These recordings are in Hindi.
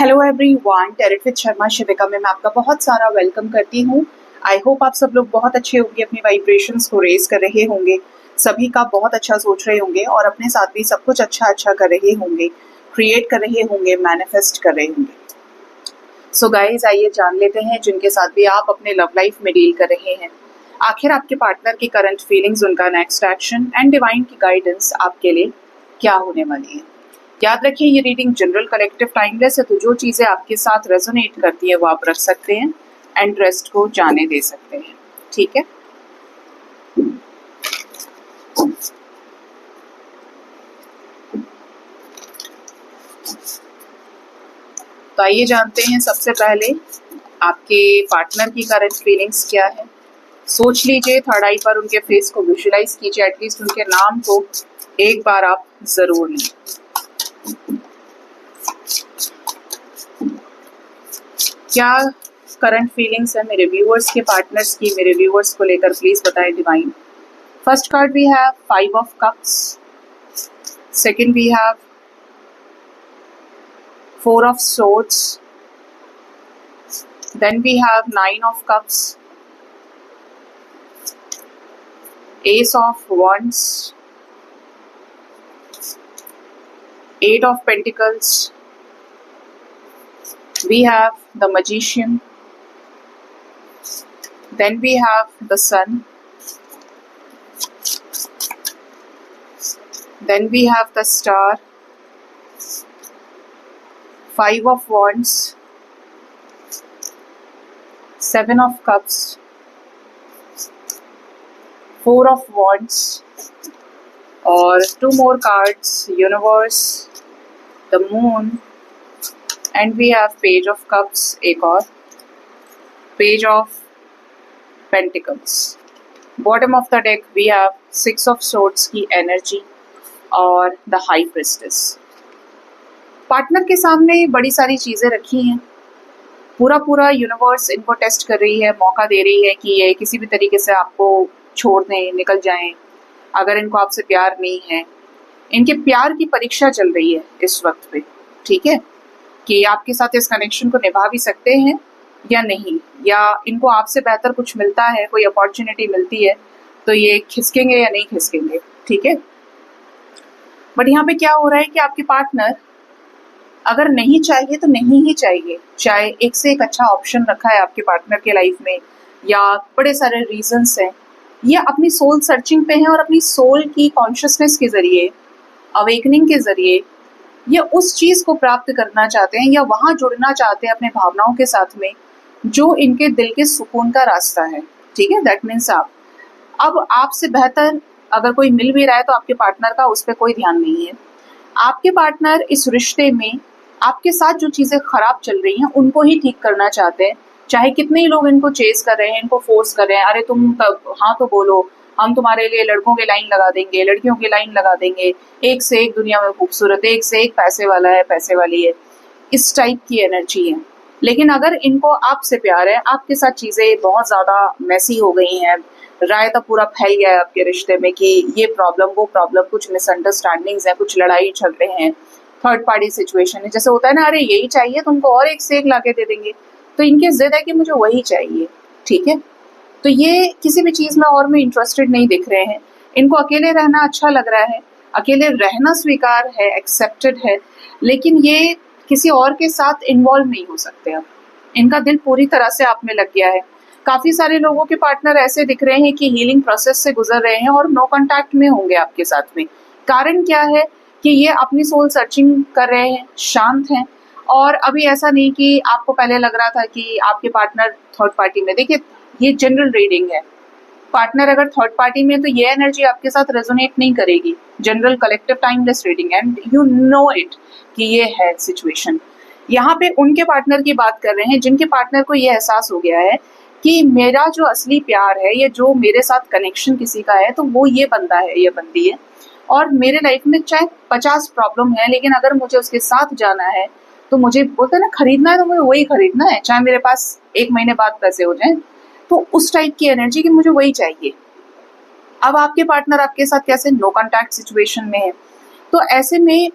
Hello everyone, tarot with Sharma Shivika में मैं आपका बहुत सारा वेलकम करती हूँ। आई होप आप सब लोग बहुत अच्छे होंगे, अपनी वाइब्रेशंस को रेज कर रहे होंगे, सभी का बहुत अच्छा सोच रहे होंगे और अपने साथ भी सब कुछ अच्छा अच्छा कर रहे होंगे, क्रिएट कर रहे होंगे, मैनिफेस्ट कर रहे होंगे। सो गाइज, आइए जान लेते हैं जिनके साथ भी आप अपने लव लाइफ में डील कर रहे हैं, आखिर आपके पार्टनर की करंट फीलिंग्स, उनका नेक्स्ट एक्शन एंड डिवाइन की गाइडेंस आपके लिए क्या होने वाली है। याद रखिए, ये रीडिंग जनरल, कलेक्टिव, टाइमलेस है, तो जो चीजें आपके साथ रेजोनेट करती है वो आप रख सकते हैं एंड रेस्ट को जाने दे सकते हैं। ठीक है, तो आइए जानते हैं सबसे पहले आपके पार्टनर की करंट फीलिंग्स क्या है। सोच लीजिए, थर्ड आई पर उनके फेस को विजुलाइज कीजिए, एटलीस्ट उनके नाम को एक बार आप जरूर लें। क्या करंट फीलिंग्स है मेरे व्यूअर्स के पार्टनर्स की, मेरे व्यूअर्स को लेकर प्लीज बताएं divine. First card we have 5 of cups, second we have 4 of swords, then we have 9 of cups, ace of wands, 8 of pentacles, we have the magician, then we have the sun, then we have the star, 5 of wands, 7 of cups, 4 of wands और 2 more cards, universe, the moon and we have page of cups, एक और page of pentacles। bottom of the deck we have 6 of swords की energy और the high priestess। पार्टनर के सामने बड़ी सारी चीजें रखी हैं, पूरा यूनिवर्स इनको टेस्ट कर रही है, मौका दे रही है कि ये किसी भी तरीके से आपको छोड़ दें, निकल जाएं। अगर इनको आपसे प्यार नहीं है, इनके प्यार की परीक्षा चल रही है इस वक्त पे। ठीक है, कि आपके साथ इस कनेक्शन को निभा भी सकते हैं या नहीं, या इनको आपसे बेहतर कुछ मिलता है, कोई अपॉर्चुनिटी मिलती है तो ये खिसकेंगे या नहीं खिसकेंगे। ठीक है, बट यहाँ पे क्या हो रहा है कि आपके पार्टनर अगर नहीं चाहिए तो नहीं ही चाहिए, चाहे एक से एक अच्छा ऑप्शन रखा है आपके पार्टनर के लाइफ में या बड़े सारे रीजंस हैं, ये अपनी सोल सर्चिंग पे हैं और अपनी सोल की कॉन्शियसनेस के जरिए, अवेकनिंग के जरिए ये उस चीज को प्राप्त करना चाहते हैं या वहां जुड़ना चाहते हैं अपने भावनाओं के साथ में जो इनके दिल के सुकून का रास्ता है। ठीक है, दैट मीन्स अब आपसे बेहतर अगर कोई मिल भी रहा है तो आपके पार्टनर का उस पर कोई ध्यान नहीं है। आपके पार्टनर इस रिश्ते में आपके साथ जो चीजें खराब चल रही हैं उनको ही ठीक करना चाहते हैं, चाहे कितने ही लोग इनको चेस कर रहे हैं, इनको फोर्स कर रहे हैं, अरे तुम हाँ तो बोलो, हम तुम्हारे लिए लड़कों के लाइन लगा देंगे, लड़कियों की लाइन लगा देंगे, एक से एक दुनिया में खूबसूरत है, एक से एक पैसे वाला है, पैसे वाली है, इस टाइप की एनर्जी है। लेकिन अगर इनको आपसे प्यार है, आपके साथ चीजें बहुत ज्यादा मैसी हो गई हैं, रायता पूरा फैल गया है आपके रिश्ते में कि ये प्रॉब्लम वो प्रॉब्लम, कुछ मिसअंडरस्टैंडिंग्स है, कुछ लड़ाई चल रहे हैं, थर्ड पार्टी सिचुएशन है, जैसे होता है ना, अरे यही चाहिए तुमको और एक से एक लाके दे देंगे, तो इनकी जिद है कि मुझे वही चाहिए। ठीक है, तो ये किसी भी चीज में और में इंटरेस्टेड नहीं दिख रहे हैं, इनको अकेले रहना अच्छा लग रहा है, अकेले रहना स्वीकार है, एक्सेप्टेड है, लेकिन ये किसी और के साथ इन्वॉल्व नहीं हो सकते। अब इनका दिल पूरी तरह से आप में लग गया है। काफी सारे लोगों के पार्टनर ऐसे दिख रहे हैं कि हीलिंग प्रोसेस से गुजर रहे हैं और नो कांटेक्ट में होंगे आपके साथ में। कारण क्या है कि ये अपनी सोल सर्चिंग कर रहे हैं, शांत हैं, और अभी ऐसा नहीं कि आपको पहले लग रहा था कि आपके पार्टनर थर्ड पार्टी में। देखिए, ये जनरल रीडिंग है, पार्टनर अगर थर्ड पार्टी में तो ये एनर्जी आपके साथ रेजोनेट नहीं करेगी। General collective timeless reading and you know it कि ये है सिचुएशन। यहाँ पे उनके पार्टनर की बात कर रहे हैं जिनके पार्टनर को ये एहसास हो गया है कि मेरा जो असली प्यार है, ये जो मेरे साथ कनेक्शन किसी का है, तो वो ये बंदा है, ये बंदी है, और मेरे लाइफ में चाहे 50 प्रॉब्लम है, लेकिन अगर मुझे उसके साथ जाना है तो मुझे बोलते हैं ना, खरीदना है तो मुझे वही खरीदना है, चाहे मेरे पास 1 महीने बाद पैसे हो जाएं, तो उस टाइप की एनर्जी कि मुझे वही चाहिए। अब आपके पार्टनर आपके साथ कैसे नो कांटेक्ट सिचुएशन में है, तो ऐसे में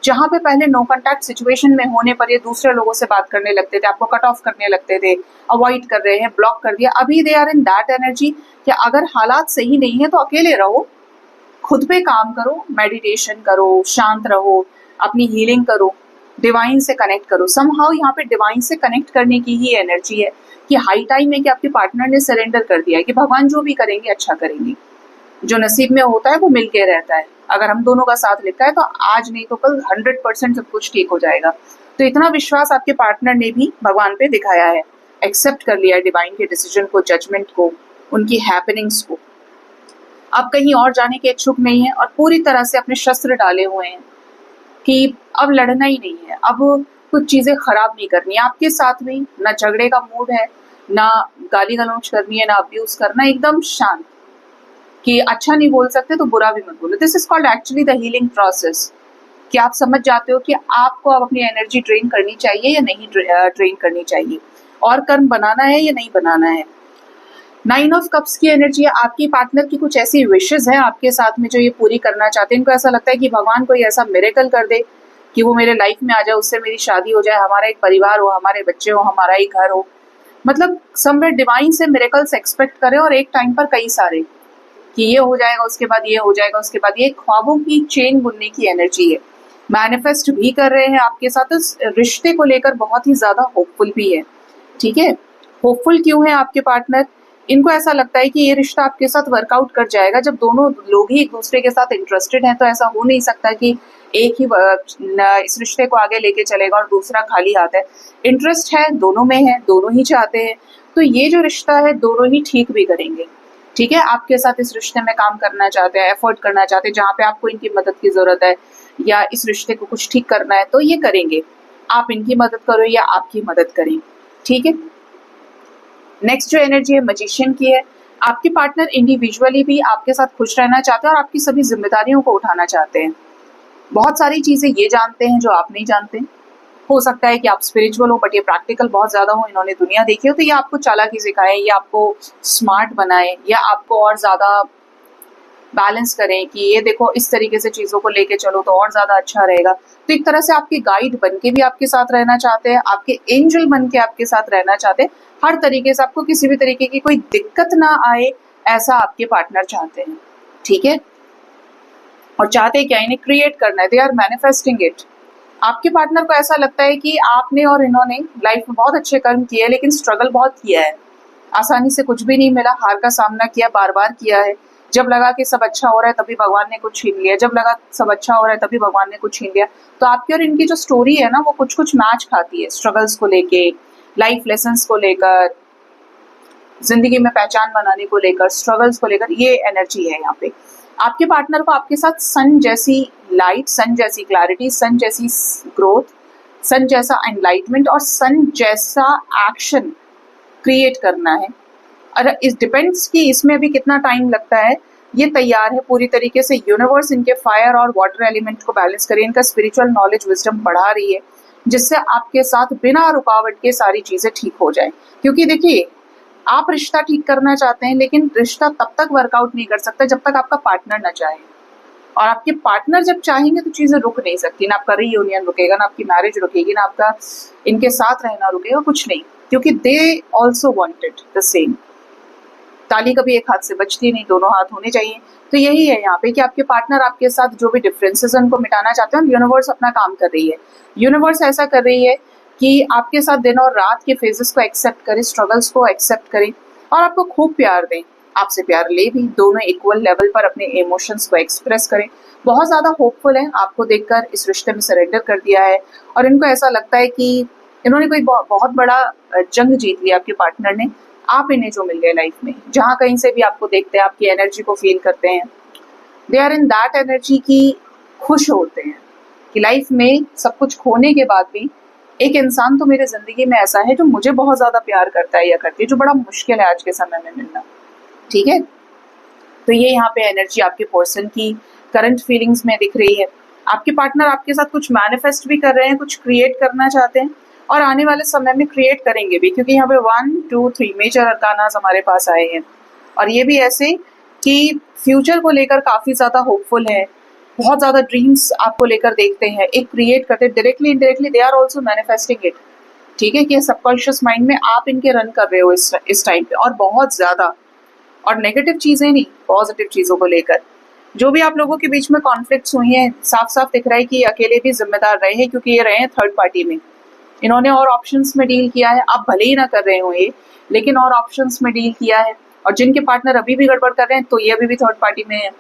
जहाँ पे पहले नो कॉन्टैक्ट सिचुएशन में होने पर ये दूसरे लोगों से बात करने लगते थे, आपको कट ऑफ करने लगते थे, अवॉइड कर रहे हैं, ब्लॉक कर दिया, अभी they are in that energy कि अगर हालात सही नहीं है तो अकेले रहो, खुद पे काम करो, मेडिटेशन करो, शांत रहो, अपनी हीलिंग करो, डिवाइन से कनेक्ट करो। समहाउ यहाँ पे डिवाइन से कनेक्ट करने की ही एनर्जी है कि हाई टाइम है कि आपके पार्टनर ने सरेंडर कर दिया है कि भगवान जो भी करेंगे अच्छा करेंगे, जो नसीब में होता है वो मिलके रहता है, अगर हम दोनों का साथ लिखा है तो आज नहीं तो कल 100% सब कुछ ठीक हो जाएगा। तो इतना विश्वास आपके पार्टनर ने भी भगवान पे दिखाया है, एक्सेप्ट कर लिया है डिवाइन के डिसीजन को, जजमेंट को, उनकी हैपनिंग्स को। अब कहीं और जाने के इच्छुक नहीं है और पूरी तरह से अपने शस्त्र डाले हुए हैं कि अब लड़ना ही नहीं है, अब कुछ चीजें खराब नहीं करनी है आपके साथ में, ना झगड़े का मूड है, ना गाली गलौज करनी है, ना अब्यूज करना, एकदम शांत कि अच्छा नहीं बोल सकते तो बुरा भी मत बोलो। This is called actually the healing process, कि आप समझ जाते हो कि आपको अब अपनी एनर्जी ड्रेन करनी चाहिए या नहीं ड्रेन करनी चाहिए, और कर्म बनाना है या नहीं बनाना है। 9 ऑफ कप्स की एनर्जी है, आपकी पार्टनर की कुछ ऐसी विशेष है आपके साथ में जो ये पूरी करना चाहते हैं। इनको ऐसा लगता है कि भगवान कोई ऐसा मिरेकल कर दे कि वो मेरे लाइफ में आ जाए, उससे मेरी शादी हो जाए, हमारा एक परिवार हो, हमारे बच्चे हो, हमारा एक घर हो, मतलब समवेयर डिवाइन से मिरेकल्स एक्सपेक्ट करें, और एक टाइम पर कई सारे कि ये हो जाएगा, उसके बाद ये हो जाएगा, उसके बाद ये ख्वाबों की चेन बुनने की एनर्जी है। मैनिफेस्ट भी कर रहे हैं आपके साथ, इस रिश्ते को लेकर बहुत ही ज्यादा होपफुल भी है। ठीक है, होपफुल क्यों है आपके पार्टनर? इनको ऐसा लगता है कि ये रिश्ता आपके साथ वर्कआउट कर जाएगा। जब दोनों लोग ही एक दूसरे के साथ इंटरेस्टेड हैं तो ऐसा हो नहीं सकता कि एक ही इस रिश्ते को आगे लेके चलेगा और दूसरा खाली हाथ है। इंटरेस्ट है, दोनों में है, दोनों ही चाहते हैं, तो ये जो रिश्ता है दोनों ही ठीक भी करेंगे। ठीक है, आपके साथ इस रिश्ते में काम करना चाहते हैं, एफर्ट करना चाहते हैं, जहाँ पे आपको इनकी मदद की जरूरत है या इस रिश्ते को कुछ ठीक करना है तो ये करेंगे। आप इनकी मदद करो या आपकी मदद करें। ठीक है, नेक्स्ट जो एनर्जी है मैजिशियन की है। आपके पार्टनर इंडिविजुअली भी आपके साथ खुश रहना चाहते हैं और आपकी सभी जिम्मेदारियों को उठाना चाहते हैं। बहुत सारी चीजें ये जानते हैं जो आप नहीं जानते। हो सकता है कि आप स्पिरिचुअल हो बट ये प्रैक्टिकल बहुत ज्यादा हो, इन्होंने दुनिया देखी हो, तो ये आपको चालाकी सिखाए, या आपको स्मार्ट बनाए, या आपको और ज्यादा बैलेंस करें कि ये देखो इस तरीके से चीजों को लेके चलो तो और ज्यादा अच्छा रहेगा। तो एक तरह से आपके गाइड बन के भी आपके साथ रहना चाहते हैं, आपके एंजल बन के आपके साथ रहना चाहते हैं। हर तरीके से आपको किसी भी तरीके की कोई दिक्कत ना आए, ऐसा आपके पार्टनर चाहते हैं। ठीक है, और चाहते क्या, इन्हें क्रिएट करना है, दे आर मैनिफेस्टिंग इट। आपके पार्टनर को ऐसा लगता है कि आपने और इन्होंने लाइफ में बहुत अच्छे कर्म किए, लेकिन स्ट्रगल बहुत किया है, आसानी से कुछ भी नहीं मिला, हार का सामना किया, बार बार किया है। जब लगा कि सब अच्छा हो रहा है तभी भगवान ने कुछ छीन लिया, जब लगा सब अच्छा हो रहा है तभी भगवान ने कुछ छीन लिया। तो आपकी और इनकी जो स्टोरी है ना वो कुछ कुछ मैच खाती है, स्ट्रगल्स को लेके, लाइफ लेसन्स को लेकर, जिंदगी में पहचान बनाने को लेकर, स्ट्रगल्स को लेकर, ये एनर्जी है यहाँ पे। आपके पार्टनर को आपके साथ सन जैसी लाइट, सन जैसी क्लैरिटी, सन जैसी ग्रोथ, सन जैसा एनलाइटमेंट और सन जैसा एक्शन क्रिएट करना है। और इस डिपेंड्स कि इसमें अभी कितना टाइम लगता है, ये तैयार है पूरी तरीके से। यूनिवर्स इनके फायर और वाटर एलिमेंट को बैलेंस करिए, इनका स्पिरिचुअल नॉलेज विजडम बढ़ा रही है, जिससे आपके साथ बिना रुकावट के सारी चीजें ठीक हो जाए। क्योंकि देखिए, आप रिश्ता ठीक करना चाहते हैं लेकिन रिश्ता तब तक वर्कआउट नहीं कर सकता जब तक आपका पार्टनर ना चाहे, और आपके पार्टनर जब चाहेंगे तो चीजें रुक नहीं सकती। ना आपका रीयूनियन रुकेगा, ना आपकी मैरिज रुकेगी, ना आपका इनके साथ रहना रुकेगा, कुछ नहीं, क्योंकि they also wanted the same. ताली कभी एक हाथ से बचती नहीं, दोनों हाथ होने चाहिए। तो यही है यहाँ पे कि आपके पार्टनर आपके साथ जो भी डिफरेंसेस हैं उनको मिटाना चाहते हैं, यूनिवर्स अपना काम कर रही है। यूनिवर्स ऐसा कर रही है कि आपके साथ दिन और रात के फेजेस को एक्सेप्ट करें, स्ट्रगल्स को एक्सेप्ट करें और आपको खूब प्यार दें, आपसे प्यार ले भी, दोनों इक्वल लेवल पर अपने इमोशंस को एक्सप्रेस करें। बहुत ज्यादा होपफुल है, आपको देखकर इस रिश्ते में सरेंडर कर दिया है, और इनको ऐसा लगता है कि इन्होंने कोई बहुत बड़ा जंग जीत लिया आपके पार्टनर ने। आप इन्हें जो मिल गए लाइफ में, जहाँ कहीं से भी आपको देखते हैं, आपकी एनर्जी को फील करते हैं, they are in that energy की खुश होते हैं कि लाइफ में सब कुछ खोने के बाद भी एक इंसान तो मेरे जिंदगी में ऐसा है जो मुझे बहुत ज्यादा प्यार करता है या करती है, जो बड़ा मुश्किल है आज के समय में मिलना। ठीक है, तो ये यहाँ पे एनर्जी आपके पर्सन की करंट फीलिंग्स में दिख रही है। आपके पार्टनर आपके साथ कुछ मैनिफेस्ट भी कर रहे हैं, कुछ क्रिएट करना चाहते हैं और आने वाले समय में क्रिएट करेंगे भी, क्योंकि यहाँ पे 1, 2, 3 मेजर अरकानास हमारे पास आए हैं। और ये भी ऐसे कि फ्यूचर को लेकर काफी ज्यादा होपफुल है, बहुत ज़्यादा ड्रीम्स आपको लेकर देखते हैं, एक क्रिएट करते हैं, directly indirectly they are also manifesting it. ठीक है, कि सबकॉन्शियस माइंड में आप इनके रन कर रहे हो इस टाइम पे, और बहुत ज़्यादा। और नेगेटिव चीज़ें नहीं, पॉजिटिव चीज़ों को लेकर जो भी आप लोगों के बीच में कॉन्फ्लिक्ट्स हुई हैं, साफ साफ दिख रहा है कि ये अकेले भी जिम्मेदार रहे हैं, क्योंकि ये रहे हैं थर्ड पार्टी में। इन्होंने और ऑप्शंस में डील किया है, आप भले ही ना कर रहे हो ये, लेकिन और ऑप्शंस में डील किया है। और जिनके पार्टनर अभी भी गड़बड़ कर रहे हैं, तो ये अभी भी थर्ड पार्टी में है।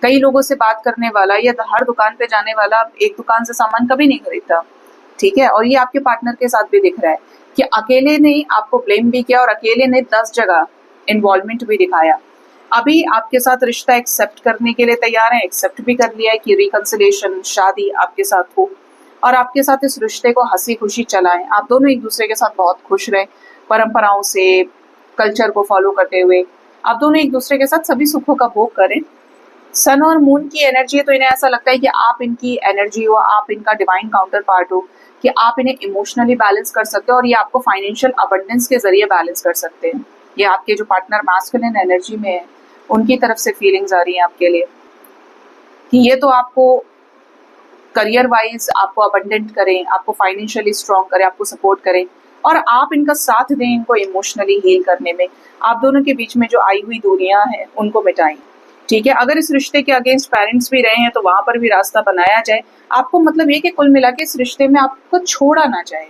कई लोगों से बात करने वाला या हर दुकान पे जाने वाला एक दुकान से सामान कभी नहीं खरीदता। ठीक है, और ये आपके पार्टनर के साथ भी दिख रहा है कि अकेले ने आपको ब्लेम भी किया और अकेले ने 10 जगह इन्वॉल्वमेंट भी दिखाया। अभी आपके साथ रिश्ता एक्सेप्ट करने के लिए तैयार है, एक्सेप्ट भी कर लिया है कि रिकंसिलिएशन, शादी आपके साथ हो, और आपके साथ इस रिश्ते को हंसी खुशी चलाएं। आप दोनों एक दूसरे के साथ बहुत खुश रहें, परंपराओं से, कल्चर को फॉलो करते हुए आप दोनों एक दूसरे के साथ सभी सुखों का भोग करें। सन और मून की एनर्जी है, तो इन्हें ऐसा लगता है कि आप इनकी एनर्जी हो, आप इनका डिवाइन काउंटर पार्ट हो, कि आप इन्हें इमोशनली बैलेंस कर सकते हो और ये आपको फाइनेंशियल अबंडेंस के जरिए बैलेंस कर सकते हैं। ये आपके जो पार्टनर मैस्कुलिन एनर्जी में है, उनकी तरफ से फीलिंग्स आ रही हैं आपके लिए कि ये तो आपको करियर वाइज आपको अबंडेंट करें, आपको फाइनेंशियली स्ट्रॉन्ग करें, आपको सपोर्ट करें, और आप इनका साथ दें इनको इमोशनली हील करने में। आप दोनों के बीच में जो आई हुई दूरियां हैं उनको मिटाएं। ठीक है, अगर इस रिश्ते के अगेंस्ट पेरेंट्स भी रहे हैं तो वहां पर भी रास्ता बनाया जाए। आपको मतलब ये कि कुल मिला के इस रिश्ते में आपको छोड़ा ना जाए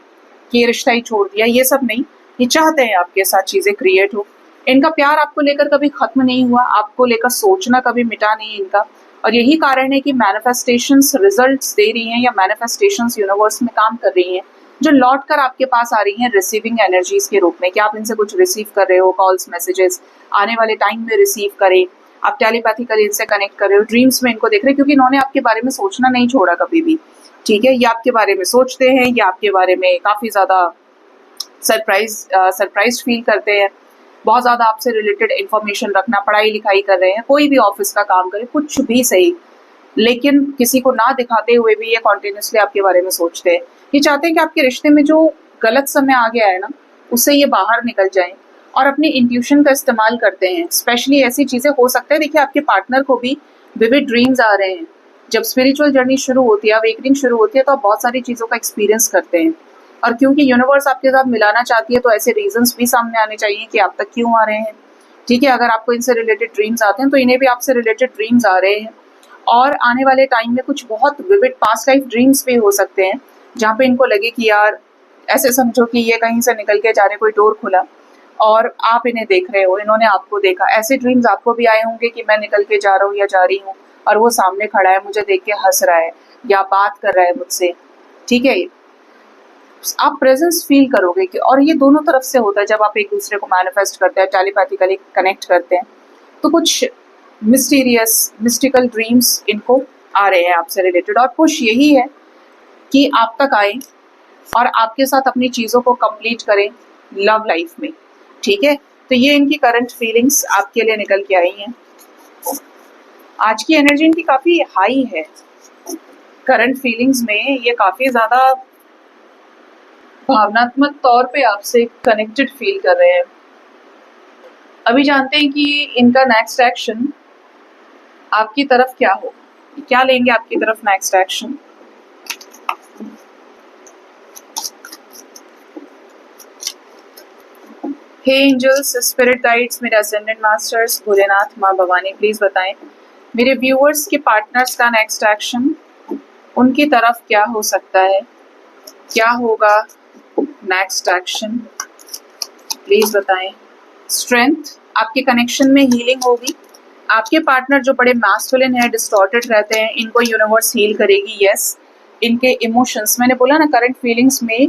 कि ये रिश्ता ही छोड़ दिया, ये सब नहीं। ये चाहते हैं आपके साथ चीजें क्रिएट हो। इनका प्यार आपको लेकर कभी खत्म नहीं हुआ, आपको लेकर सोचना कभी मिटा नहीं इनका। और यही कारण है कि मैनिफेस्टेशंस रिजल्ट्स दे रही हैं, या मैनिफेस्टेशंस यूनिवर्स में काम कर रही हैं, जो लौट कर आपके पास आ रही हैं रिसीविंग एनर्जीज के रूप में, कि आप इनसे कुछ रिसीव कर रहे हो, कॉल्स, मैसेजेस आने वाले टाइम में रिसीव करें, आप टेलीपैथिकली इनसे कनेक्ट कर रहे हो, ड्रीम्स में इनको देख रहे हो, क्योंकि इन्होंने आपके बारे में सोचना नहीं छोड़ा कभी भी। ठीक है, ये आपके बारे में सोचते हैं, ये आपके बारे में काफी ज्यादा सरप्राइज फील करते हैं, बहुत ज्यादा आपसे रिलेटेड इन्फॉर्मेशन रखना, पढ़ाई लिखाई कर रहे हैं, कोई भी ऑफिस का काम करे, कुछ भी सही, लेकिन किसी को ना दिखाते हुए भी ये कॉन्टिन्यूसली आपके बारे में सोचते हैं। ये चाहते हैं कि आपके रिश्ते में जो गलत समय आ गया है ना, उससे ये बाहर निकल जाएं, और अपनी इंट्यूशन का इस्तेमाल करते हैं। स्पेशली ऐसी चीजें हो सकता है, देखिए आपके पार्टनर को भी विविड ड्रीम्स आ रहे हैं। जब स्पिरिचुअल जर्नी शुरू होती है, अवेकनिंग शुरू होती है, तो आप बहुत सारी चीजों का एक्सपीरियंस करते हैं, और क्योंकि यूनिवर्स आपके साथ मिलाना चाहती है, तो ऐसे रीजंस भी सामने आने चाहिए कि आप तक क्यों आ रहे हैं। ठीक है, अगर आपको इनसे रिलेटेड ड्रीम्स आते हैं, तो इन्हें भी आपसे रिलेटेड ड्रीम्स आ रहे हैं, और आने वाले टाइम में कुछ बहुत विविड पास्ट लाइफ ड्रीम्स भी हो सकते हैं, जहाँ पे इनको लगे कि यार, ऐसे समझो कि ये कहीं से निकल के जा रहे, कोई डोर खुला और आप इन्हें देख रहे हो, इन्होंने आपको देखा। ऐसे ड्रीम्स आपको भी आए होंगे कि मैं निकल के जा रहा हूँ या जा रही हूँ, और वो सामने खड़ा है, मुझे देख के हंस रहा है या बात कर रहा है मुझसे। ठीक है, आप प्रेजेंस फील करोगे कि, और ये दोनों तरफ से होता है। जब आप एक दूसरे को मैनिफेस्ट करते हैं, टेलीपैथिकली कनेक्ट करते हैं, तो कुछ मिस्टीरियस मिस्टिकल ड्रीम्स इनको आ रहे हैं आपसे रिलेटेड, और पुश यही है कि आप तक आए और आपके साथ अपनी चीज़ों को कंप्लीट करें लव लाइफ में। ठीक है, तो ये इनकी करंट फीलिंग्स आपके लिए निकल के आई हैं। आज की एनर्जी इनकी काफ़ी हाई है। करंट फीलिंग्स में ये काफ़ी ज़्यादा भावनात्मक तौर पे आपसे कनेक्टेड फील कर रहे हैं। अभी जानते हैं कि इनका नेक्स्ट एक्शन आपकी तरफ क्या हो, क्या लेंगे आपकी तरफ नेक्स्ट एक्शन। हे एंजल्स, स्पिरिट गाइड्स, मेरे असेंडेंट मास्टर्स, भोलेनाथ, माँ भवानी, प्लीज बताएं मेरे व्यूअर्स के पार्टनर्स का नेक्स्ट एक्शन उनकी तरफ क्या हो सकता है, क्या होगा नेक्स्ट एक्शन, प्लीज बताएं। स्ट्रेंथ, आपके कनेक्शन में हीलिंग होगी। आपके पार्टनर जो बड़े मैस्कुलिन है, डिस्टॉर्टेड रहते हैं, इनको यूनिवर्स हील करेगी। यस, इनके इमोशंस, मैंने बोला ना, करंट फीलिंग्स में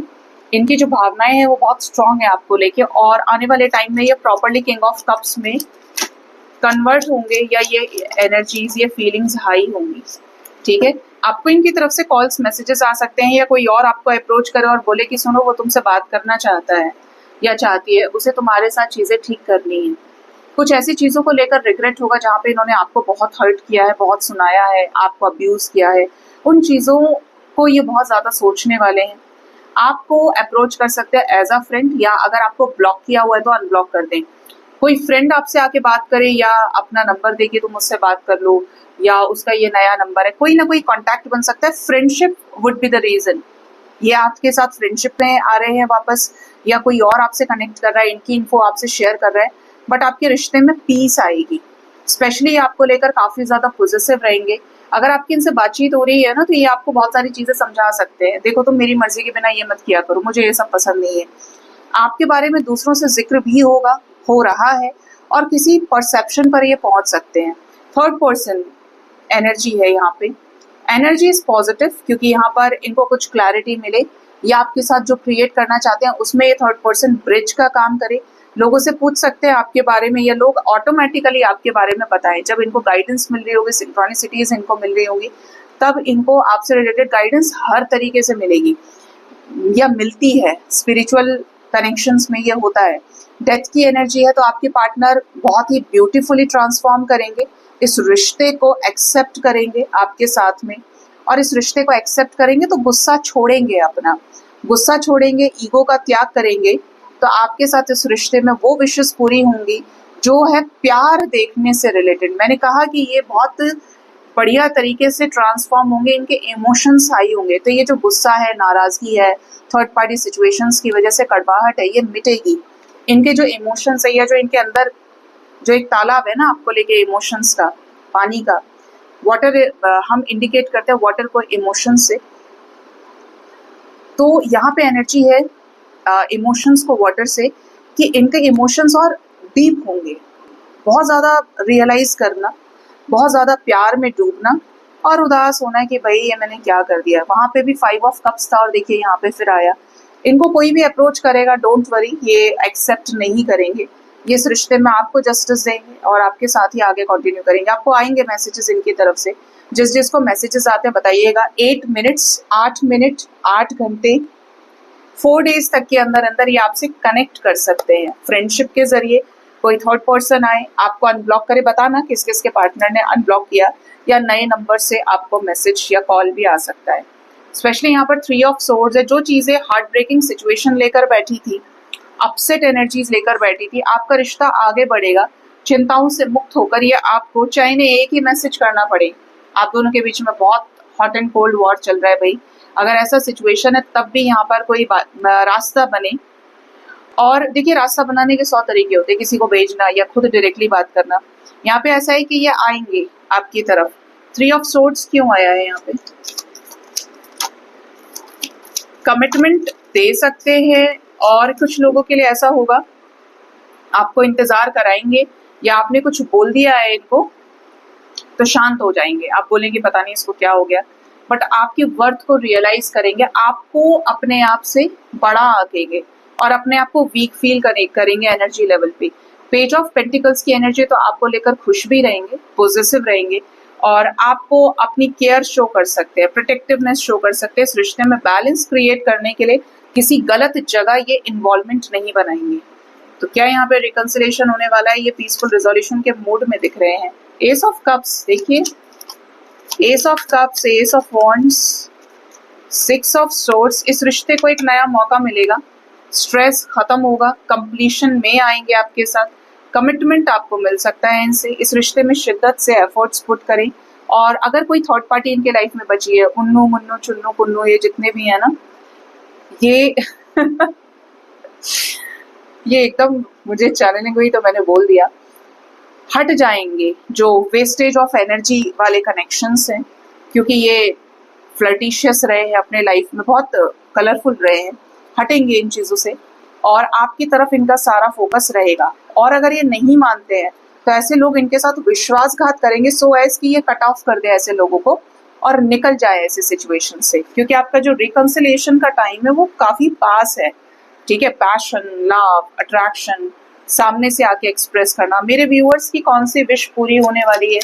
इनकी जो भावनाएं हैं वो बहुत स्ट्रांग है आपको लेके, और आने वाले टाइम में ये प्रॉपरली किंग ऑफ कप्स में कन्वर्ट होंगे, या ये एनर्जीज, ये फीलिंग्स हाई होंगी। ठीक है, आपको इनकी तरफ से कॉल्स, मैसेजेस आ सकते हैं, या कोई और आपको अप्रोच करे और बोले कि सुनो, वो तुमसे बात करना चाहता है या चाहती है, उसे तुम्हारे साथ चीजें ठीक करनी है। कुछ ऐसी चीजों को लेकर रिग्रेट होगा जहाँ पे इन्होंने आपको बहुत हर्ट किया है, बहुत सुनाया है, आपको अब्यूज किया है। उन चीजों को ये बहुत ज्यादा सोचने वाले हैं। आपको अप्रोच कर सकते हैं एज अ फ्रेंड, या अगर आपको ब्लॉक किया हुआ है तो अनब्लॉक कर दें। कोई फ्रेंड आपसे आके बात करे या अपना नंबर दे के तुम मुझसे बात कर लो, या उसका ये नया नंबर है, कोई ना कोई कांटेक्ट बन सकता है। Friendship would be the reason, ये आपके साथ फ्रेंडशिप में आ रहे हैं वापस, या कोई और आपसे कनेक्ट कर रहा है, इनकी इन्फो आपसे शेयर कर रहा है, बट आपके रिश्ते में पीस आएगी। स्पेशली आपको लेकर काफी ज्यादा पॉजिटिव रहेंगे। अगर आपकी इनसे बातचीत हो रही है ना, तो ये आपको बहुत सारी चीजें समझा सकते हैं, देखो तुम मेरी मर्जी के बिना ये मत किया करो, मुझे ये सब पसंद नहीं है। आपके बारे में दूसरों से जिक्र भी होगा, हो रहा है, और किसी परसेप्शन पर ये पहुंच सकते हैं। थर्ड पर्सन एनर्जी है यहाँ पे, एनर्जी इज पॉजिटिव, क्योंकि यहाँ पर इनको कुछ क्लैरिटी मिले, या आपके साथ जो क्रिएट करना चाहते हैं उसमें ये थर्ड पर्सन ब्रिज का काम करे। लोगों से पूछ सकते हैं आपके बारे में, या लोग ऑटोमेटिकली आपके बारे में बताएं। जब इनको गाइडेंस मिल रही होगी, सिंक्रोनिसिटीज इनको मिल रही होंगी, तब इनको आपसे रिलेटेड गाइडेंस हर तरीके से मिलेगी या मिलती है। स्पिरिचुअल कनेक्शंस में ये होता है। डेथ की एनर्जी है, तो आपके पार्टनर बहुत ही ब्यूटीफुली ट्रांसफॉर्म करेंगे, इस रिश्ते को एक्सेप्ट करेंगे आपके साथ में, और इस रिश्ते को एक्सेप्ट करेंगे तो गुस्सा छोड़ेंगे, अपना गुस्सा छोड़ेंगे, ईगो का त्याग करेंगे, तो आपके साथ इस रिश्ते में वो विशेष पूरी होंगी जो है प्यार देखने से रिलेटेड। मैंने कहा कि ये बहुत बढ़िया तरीके से ट्रांसफॉर्म होंगे, इनके इमोशंस हाई होंगे, तो ये जो गुस्सा है, नाराजगी है, थर्ड पार्टी सिचुएशंस की वजह से कड़वाहट है, ये मिटेगी। इनके जो इमोशंस है, या जो इनके अंदर जो एक तालाब है ना आपको लेके इमोशंस का, पानी का, वाटर, हम इंडिकेट करते हैं वाटर को इमोशन से, तो यहाँ पे एनर्जी है इमोशंस को वाटर से, कि इनके इमोशंस और डीप होंगे, बहुत ज़्यादा रियलाइज करना, बहुत ज़्यादा प्यार में डूबना, और उदास होना है कि भाई ये मैंने क्या कर दिया। वहाँ पे भी 5 ऑफ कप्स था, और देखिए यहाँ पे फिर आया। इनको कोई भी अप्रोच करेगा, डोंट वरी, ये एक्सेप्ट नहीं करेंगे, ये इस रिश्ते में आपको जस्टिस देंगे और आपके साथ ही आगे कंटिन्यू करेंगे। आपको आएंगे मैसेजेस इनकी तरफ से, जिस जिसको मैसेजेस आते हैं बताइएगा। 8 मिनट्स, 8 मिनट, 8 घंटे, 4 डेज तक के अंदर अंदर ये आपसे कनेक्ट कर सकते हैं फ्रेंडशिप के जरिए। कोई थर्ड पर्सन आए, आपको अनब्लॉक करे, बताना किस किस के पार्टनर ने अनब्लॉक किया, या नए नंबर से आपको मैसेज या कॉल भी आ सकता है। स्पेशली यहाँ पर 3 ऑफ सोर्ड्स है, जो चीज़ें हार्ट ब्रेकिंग सिचुएशन लेकर बैठी थी, अपसेट एनर्जीज लेकर बैठी थी, आपका रिश्ता आगे बढ़ेगा चिंताओं से मुक्त होकर। ये आपको चाहे ने एक ही मैसेज करना पड़े, आप दोनों के बीच में बहुत हॉट एंड कोल्ड वॉर चल रहा है भाई, अगर ऐसा सिचुएशन है तब भी यहाँ पर कोई रास्ता बने। और देखिए, रास्ता बनाने के 100 तरीके होते हैं, किसी को भेजना या खुद डायरेक्टली बात करना। यहाँ पे ऐसा है कि ये आएंगे आपकी तरफ। 3 ऑफ सोर्ड्स क्यों आया है यहाँ पे? कमिटमेंट दे सकते हैं, और कुछ लोगों के लिए ऐसा होगा आपको इंतजार कराएंगे, या आपने कुछ बोल दिया है इनको तो शांत हो जाएंगे। आप बोलेंगे पता नहीं इसको क्या हो गया, बट आपकी वर्थ को रियलाइज करेंगे, आपको अपने आप से बड़ा आंकेंगे और अपने आप को वीक फील करेंगे एनर्जी लेवल पे। पेज ऑफ पेंटिकल्स की एनर्जी, तो आपको लेकर खुश भी रहेंगे, पॉजिटिव रहेंगे, और आपको अपनी केयर शो कर सकते हैं, प्रोटेक्टिवनेस शो कर सकते हैं। इस रिश्ते में बैलेंस क्रिएट करने के लिए किसी गलत जगह ये इन्वॉल्वमेंट नहीं बनाएंगे। तो क्या यहाँ पे रिकंसिलेशन होने वाला है? ये पीसफुल रिजोल्यूशन के मूड में दिख रहे हैं। एस ऑफ कप्स, देखिए S of cups, S of wands, 6 of swords. इस रिश्ते को एक नया मौका मिलेगा, स्ट्रेस खत्म होगा, कंप्लीशन में आएंगे आपके साथ, कमिटमेंट आपको मिल सकता है इनसे। इस रिश्ते में शिद्दत से एफर्ट्स पुट करें, और अगर कोई थर्ड पार्टी इनके लाइफ में बची है, उन्नू मुन्नू चुन्नू पुन्नू, ये जितने भी है ना, ये ये एकदम मुझे चैनलिंग हुई तो मैंने बोल दिया, हट जाएंगे जो वेस्टेज ऑफ एनर्जी वाले कनेक्शंस हैं, क्योंकि ये फ्लर्टिशियस रहे हैं अपने लाइफ में, बहुत कलरफुल रहे हैं, हटेंगे इन चीज़ों से, और आपकी तरफ इनका सारा फोकस रहेगा। और अगर ये नहीं मानते हैं तो ऐसे लोग इनके साथ विश्वासघात करेंगे, सो एज कि ये कट ऑफ कर दे ऐसे लोगों को और निकल जाए ऐसे सिचुएशन से, क्योंकि आपका जो रिकंसिलिएशन का टाइम है वो काफ़ी पास है। ठीक है, पैशन, लव, अट्रैक्शन, सामने से आके एक्सप्रेस करना। मेरे व्यूअर्स की कौन सी विश पूरी होने वाली है?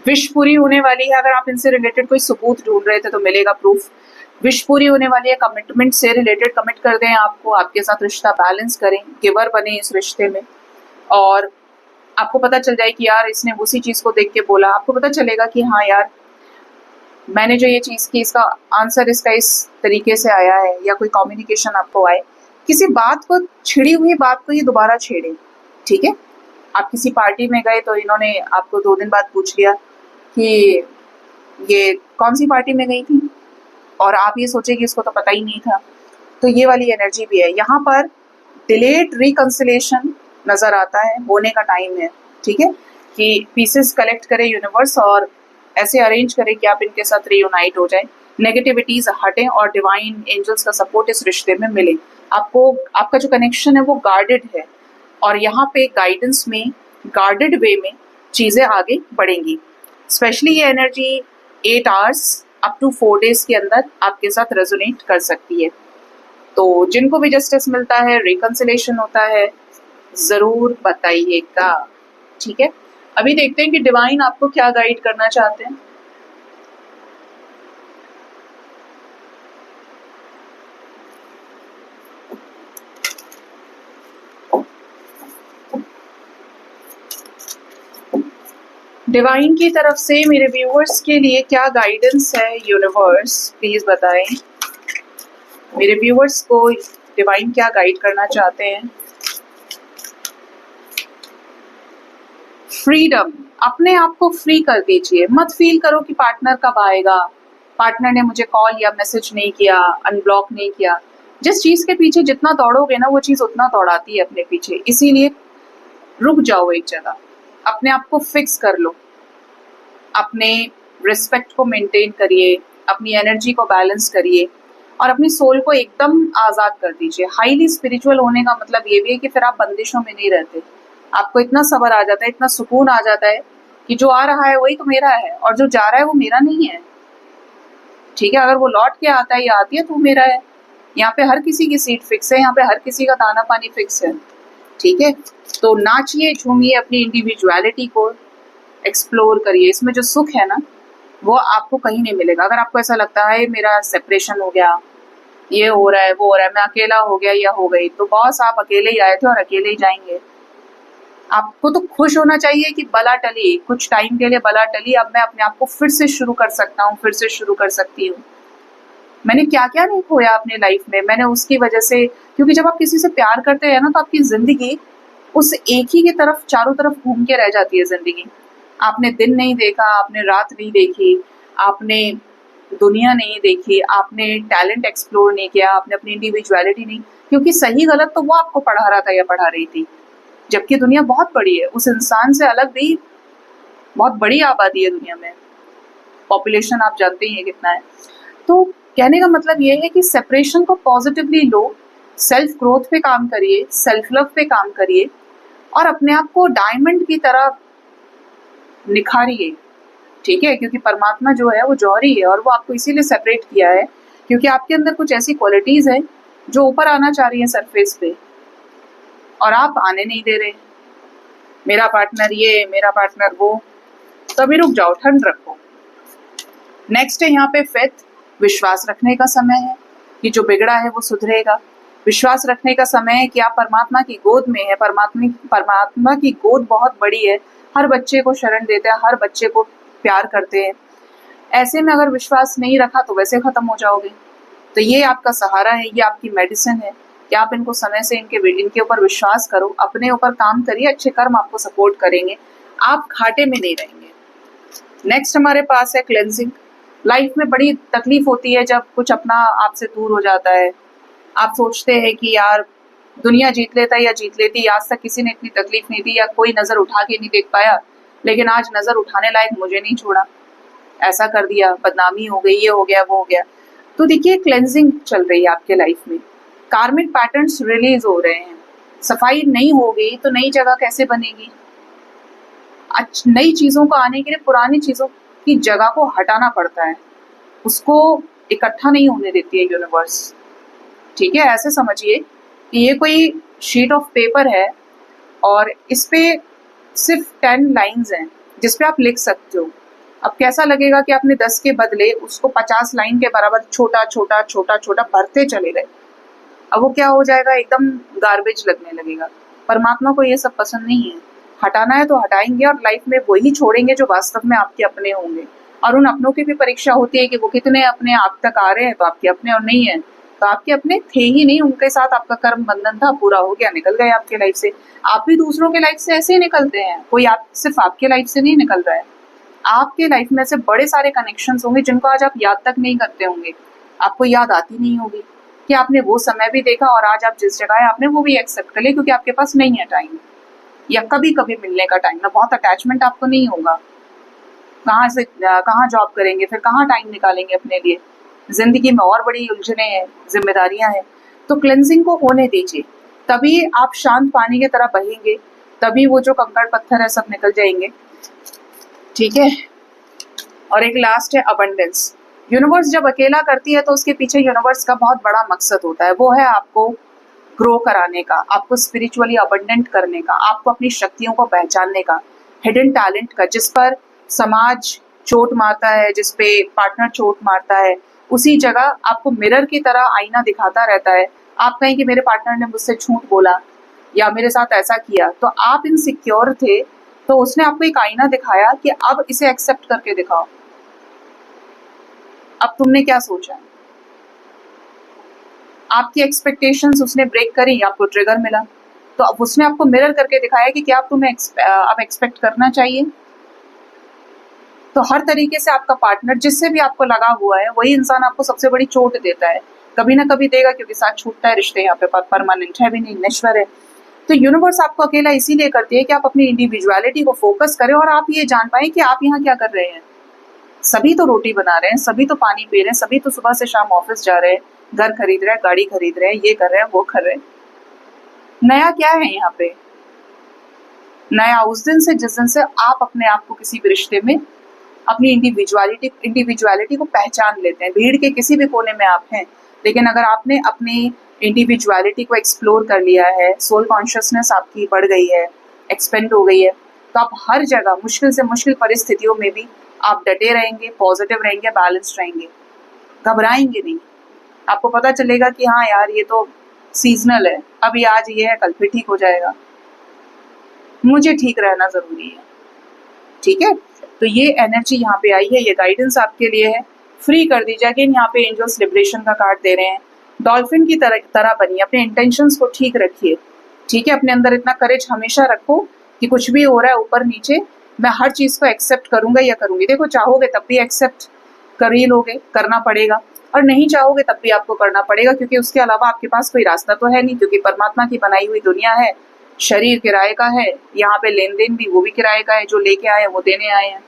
विश पूरी होने वाली है। अगर आप इनसे रिलेटेड कोई सबूत ढूंढ रहे थे तो मिलेगा प्रूफ। विश पूरी होने वाली है, कमिटमेंट से रिलेटेड। कमिट कर दें आपको, आपके साथ रिश्ता बैलेंस करें, गिवर बने इस रिश्ते में, और आपको पता चल जाए कि यार इसने उसी चीज को देख के बोला। आपको पता चलेगा कि हाँ यार, मैंने जो ये चीज़ की इसका आंसर इसका इस तरीके से आया है, या कोई कम्युनिकेशन आपको आए, किसी बात को, छिड़ी हुई बात को ये दोबारा छेड़े, ठीक है। आप किसी पार्टी में गए तो इन्होंने आपको 2 दिन बाद पूछ लिया कि ये कौन सी पार्टी में गई थी, और आप ये सोचे कि इसको तो पता ही नहीं था। तो ये वाली एनर्जी भी है यहाँ पर। डिलेड रिकंसिलेशन नजर आता है, होने का टाइम है, ठीक है, कि पीसेस कलेक्ट करे यूनिवर्स और ऐसे अरेंज करे कि आप इनके साथ रीयूनाइट हो जाए, नेगेटिविटीज हटें और डिवाइन एंजल्स का सपोर्ट इस रिश्ते में मिले। आपको आपका जो कनेक्शन है वो गार्डेड है, और यहाँ पे गाइडेंस में, गार्डेड वे में चीजें आगे बढ़ेंगी। स्पेशली ये energy 8 hours up to 4 days के अंदर आपके साथ रेजोनेट कर सकती है। तो जिनको भी जस्टिस मिलता है, रिकंसिलेशन होता है, जरूर बताइएगा, ठीक है। अभी देखते हैं कि डिवाइन आपको क्या गाइड करना चाहते हैं। डिवाइन की तरफ से मेरे व्यूअर्स के लिए क्या गाइडेंस है यूनिवर्स, प्लीज बताएं। मेरे व्यूअर्स को डिवाइन क्या गाइड करना चाहते हैं। फ्रीडम, अपने आप को फ्री कर दीजिए। मत फील करो कि पार्टनर कब आएगा, पार्टनर ने मुझे कॉल या मैसेज नहीं किया, अनब्लॉक नहीं किया। जिस चीज के पीछे जितना दौड़ोगे ना, वो चीज उतना दौड़ाती है अपने पीछे। इसीलिए रुक जाओ एक जगह, अपने आप को फिक्स कर लो, अपने रिस्पेक्ट को मेंटेन करिए, अपनी एनर्जी को बैलेंस करिए और अपनी सोल को एकदम आज़ाद कर दीजिए। हाईली स्पिरिचुअल होने का मतलब ये भी है कि फिर आप बंदिशों में नहीं रहते। आपको इतना सब्र आ जाता है, इतना सुकून आ जाता है कि जो आ रहा है वही तो मेरा है, और जो जा रहा है वो मेरा नहीं है, ठीक है। अगर वो लौट के आता है या आती है तो मेरा है। यहाँ पे हर किसी की सीट फिक्स है, यहाँ पे हर किसी का दाना पानी फिक्स है, ठीक है। तो नाचिए, झूमिए, अपनी इंडिविजुअलिटी को एक्सप्लोर करिए। इसमें जो सुख है ना, वो आपको कहीं नहीं मिलेगा। अगर आपको ऐसा लगता है मेरा सेपरेशन हो गया, ये हो रहा है, वो हो रहा है, मैं अकेला हो गया या हो गई, तो बॉस आप अकेले ही आए थे और अकेले ही जाएंगे। आपको तो खुश होना चाहिए कि बला टली, कुछ टाइम के लिए बला टली, अब मैं अपने आप को फिर से शुरू कर सकता हूँ, फिर से शुरू कर सकती हूँ। मैंने क्या क्या नहीं खोया अपने लाइफ में, मैंने उसकी वजह से, क्योंकि जब आप किसी से प्यार करते हैं ना, तो आपकी जिंदगी उस एक ही की तरफ, चारों तरफ घूम के रह जाती है जिंदगी। आपने दिन नहीं देखा, आपने रात नहीं देखी, आपने दुनिया नहीं देखी, आपने टैलेंट एक्सप्लोर नहीं किया, आपने अपनी इंडिविजुअलिटी नहीं, क्योंकि सही गलत तो वो आपको पढ़ा रहा था या पढ़ा रही थी। जबकि दुनिया बहुत बड़ी है, उस इंसान से अलग भी बहुत बड़ी आबादी है दुनिया में, पॉपुलेशन आप जानते ही हैं कितना है। तो कहने का मतलब ये है कि सेपरेशन को पॉजिटिवली लो, सेल्फ ग्रोथ पे काम करिए, सेल्फ लव पे काम करिए और अपने आप को डायमंड की तरह निखारिए, ठीक है। क्योंकि परमात्मा जो है वो जौहरी है, और वो आपको इसीलिए सेपरेट किया है क्योंकि आपके अंदर कुछ ऐसी क्वालिटीज है जो ऊपर आना चाह रही है सरफेस पे, और आप आने नहीं दे रहे। मेरा पार्टनर ये, मेरा पार्टनर वो, तो अभी रुक जाओ, ठंड रखो। नेक्स्ट है यहाँ पे फेथ, विश्वास रखने का समय है कि जो बिगड़ा है वो सुधरेगा। विश्वास रखने का समय है कि आप परमात्मा की गोद में है। परमात्मा की गोद बहुत बड़ी है, हर बच्चे को शरण देते हैं, हर बच्चे को प्यार करते हैं। ऐसे में अगर विश्वास नहीं रखा तो वैसे खत्म हो जाओगे। तो ये आपका सहारा है, ये आपकी मेडिसिन है कि आप इनको समय से इनके ऊपर विश्वास करो, अपने ऊपर काम करिए, अच्छे कर्म आपको सपोर्ट करेंगे, आप घाटे में नहीं रहेंगे। नेक्स्ट हमारे पास है क्लेंजिंग। लाइफ में बड़ी तकलीफ होती है जब कुछ अपना आपसे दूर हो जाता है। आप सोचते हैं कि यार दुनिया जीत लेता या जीत लेती, आज तक किसी ने इतनी तकलीफ नहीं दी या कोई नजर उठा के नहीं देख पाया, लेकिन आज नजर उठाने लायक मुझे नहीं छोड़ा, ऐसा कर दिया, बदनामी हो गई, ये हो गया, वो हो गया। तो देखिए क्लेंजिंग चल रही है आपके लाइफ में, कार्मिक पैटर्न्स रिलीज हो रहे हैं। सफाई नहीं होगी तो नई जगह कैसे बनेगी। नई चीजों को आने के लिए पुरानी चीजों की जगह को हटाना पड़ता है, उसको इकट्ठा नहीं होने देती है यूनिवर्स, ठीक है। ऐसे समझिए कि ये कोई शीट ऑफ पेपर है और इस पे सिर्फ 10 लाइंस हैं जिस पे आप लिख सकते हो। अब कैसा लगेगा कि आपने 10 के बदले उसको 50 लाइन के बराबर छोटा छोटा छोटा छोटा भरते चले गए। अब वो क्या हो जाएगा, एकदम गार्बेज लगने लगेगा। परमात्मा को ये सब पसंद नहीं है। हटाना है तो हटाएंगे और लाइफ में वही छोड़ेंगे जो वास्तव में आपके अपने होंगे, और उन अपनों की भी परीक्षा होती है कि वो कितने अपने आप तक आ रहे हैं, तो आपके अपने और नहीं है तो आपके अपने थे ही नहीं, उनके साथ आपका कर्म बंधन था, पूरा हो गया, निकल गए आपके लाइफ से। आप भी दूसरों के लाइफ से ऐसे ही निकलते हैं, कोई आप सिर्फ आपके लाइफ से नहीं निकल रहा है। आपके लाइफ में से बड़े सारे कनेक्शंस होंगे जिनको आज आप याद तक नहीं करते होंगे, आपको याद आती नहीं होगी कि आपने वो समय भी देखा और आज आप जिस जगह है आपने वो भी एक्सेप्ट कर लिया, क्योंकि आपके पास नहीं है टाइम, या कभी कभी मिलने का टाइम ना, बहुत अटैचमेंट आपको नहीं होगा। कहाँ से कहाँ जॉब करेंगे, फिर कहाँ टाइम निकालेंगे अपने लिए, जिंदगी में और बड़ी उलझने हैं, जिम्मेदारियां हैं। तो क्लेंजिंग को होने दीजिए, तभी आप शांत पानी की तरह बहेंगे, तभी वो जो कंकड़ पत्थर है सब निकल जाएंगे। ठीक है। और एक लास्ट है अबंडेंस। यूनिवर्स जब अकेला करती है तो उसके पीछे यूनिवर्स का बहुत बड़ा मकसद होता है, वो है आपको ग्रो कराने का, आपको स्पिरिचुअली अबंडेंट करने का, आपको अपनी शक्तियों को पहचानने का, हिडन टैलेंट का, जिस पर समाज चोट मारता है, जिस पे पार्टनर चोट मारता है, उसी जगह आपको मिरर की तरह आईना दिखाता रहता है। आप कहें कि मेरे पार्टनर ने मुझसे झूठ बोला या मेरे साथ ऐसा किया, तो आप इनसिक्योर थे, तो उसने आपको एक आईना दिखाया कि अब इसे एक्सेप्ट करके दिखाओ। अब तुमने क्या सोचा, आपकी एक्सपेक्टेशंस उसने ब्रेक करी, आपको ट्रिगर मिला, तो अब उसने आपको मिरर करके दिखाया कि क्या तुम्हें अब एक्सपेक्ट करना चाहिए। तो हर तरीके से आपका पार्टनर जिससे भी आपको लगा हुआ है, वही इंसान आपको सबसे बड़ी चोट देता है, कभी ना कभी देगा, क्योंकि साथ छूटता है, रिश्ते यहाँ पे परमानेंट है भी नहीं, नश्वर है। तो यूनिवर्स आपको अकेला इसीलिए करती है कि आप अपनी इंडिविजुअलिटी को फोकस करें और आप ये जान पाए कि आप यहाँ क्या कर रहे हैं। सभी तो रोटी बना रहे हैं, सभी तो पानी पी रहे हैं, सभी तो सुबह से शाम ऑफिस जा रहे हैं, घर खरीद रहे हैं, गाड़ी खरीद रहे हैं, ये कर रहे हैं, वो कर रहे हैं। नया क्या है यहाँ पे? नया उस दिन से जिस दिन से आप अपने आप को किसी भी रिश्ते में अपनी इंडिविजुअलिटी को पहचान लेते हैं। भीड़ के किसी भी कोने में आप हैं, लेकिन अगर आपने अपनी इंडिविजुअलिटी को एक्सप्लोर कर लिया है, सोल कॉन्शियसनेस आपकी बढ़ गई है, एक्सपेंड हो गई है, तो आप हर जगह मुश्किल से मुश्किल परिस्थितियों में भी आप डटे रहेंगे, पॉजिटिव रहेंगे, बैलेंस्ड रहेंगे, घबराएंगे नहीं। आपको पता चलेगा कि हाँ यार, ये तो सीजनल है, अभी आज ये है, कल फिर ठीक हो जाएगा, मुझे ठीक रहना जरूरी है। ठीक है। तो ये एनर्जी यहाँ पे आई है, ये गाइडेंस आपके लिए है, फ्री कर दीजिए। अगेन यहाँ पे एंजल्स लिबरेशन का कार्ड दे रहे हैं। डॉल्फिन की तरह बनिए, अपने इंटेंशंस को ठीक रखिए। ठीक है। अपने अंदर इतना करेज हमेशा रखो कि कुछ भी हो रहा है ऊपर नीचे, मैं हर चीज को एक्सेप्ट करूंगा या करूंगी। देखो, चाहोगे तब भी एक्सेप्ट कर ही लोगे, करना पड़ेगा, और नहीं चाहोगे तब भी आपको करना पड़ेगा, क्योंकि उसके अलावा आपके पास कोई रास्ता तो है नहीं, क्योंकि परमात्मा की बनाई हुई दुनिया है, शरीर किराए का है, यहाँ पे लेन देन भी वो भी किराए का है, जो लेके आए हैं वो देने आए हैं।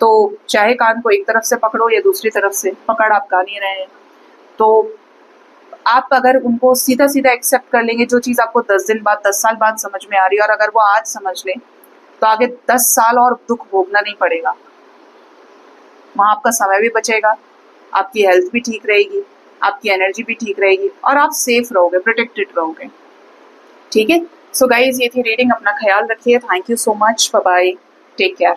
तो चाहे कान को एक तरफ से पकड़ो या दूसरी तरफ से, पकड़ आप का नहीं रहे हैं। तो आप अगर उनको सीधा सीधा एक्सेप्ट कर लेंगे, जो चीज़ आपको 10 दिन बाद, 10 साल बाद समझ में आ रही है, और अगर वो आज समझ लें, तो आगे 10 साल और दुख भोगना नहीं पड़ेगा। वहाँ आपका समय भी बचेगा, आपकी हेल्थ भी ठीक रहेगी, आपकी एनर्जी भी ठीक रहेगी, और आप सेफ रहोगे, प्रोटेक्टेड रहोगे। ठीक है। सो गाइज, ये थी रीडिंग। अपना ख्याल रखिए। Thank you so much. Bye bye. Take care.